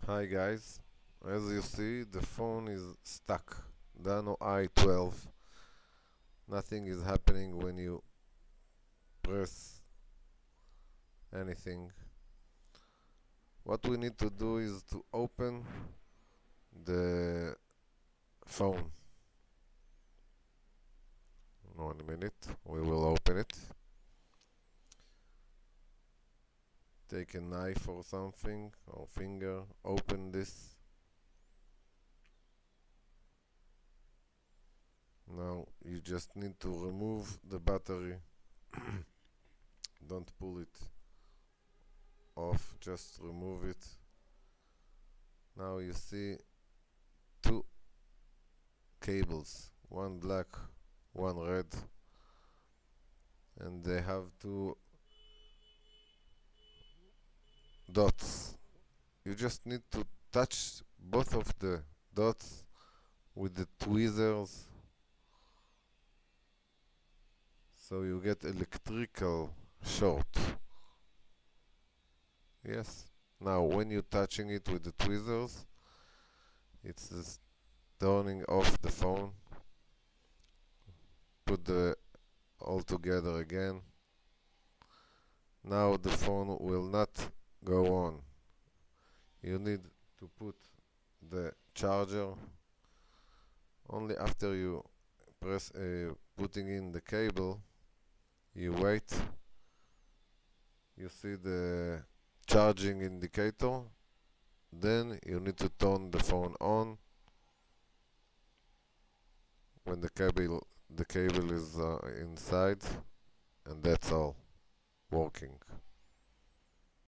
Hi guys, as you see the phone is stuck. Nano i12. Nothing is happening when you press anything. What we need to do is to open the phone. 1 minute, we will open it. Take a knife or something, or finger, open this. Now you just need to remove the battery. Don't pull it off, just remove it. Now you see two cables, one black, one red, and they have two dots. You just need to touch both of the dots with the tweezers so you get electrical short. Yes. Now when you're touching it with the tweezers, it's just turning off the phone. Put the all together again. Now the phone will not go on. You need to put the charger only after you press putting in the cable. You wait, you see the charging indicator, then you need to turn the phone on when the cable is inside, and that's all working.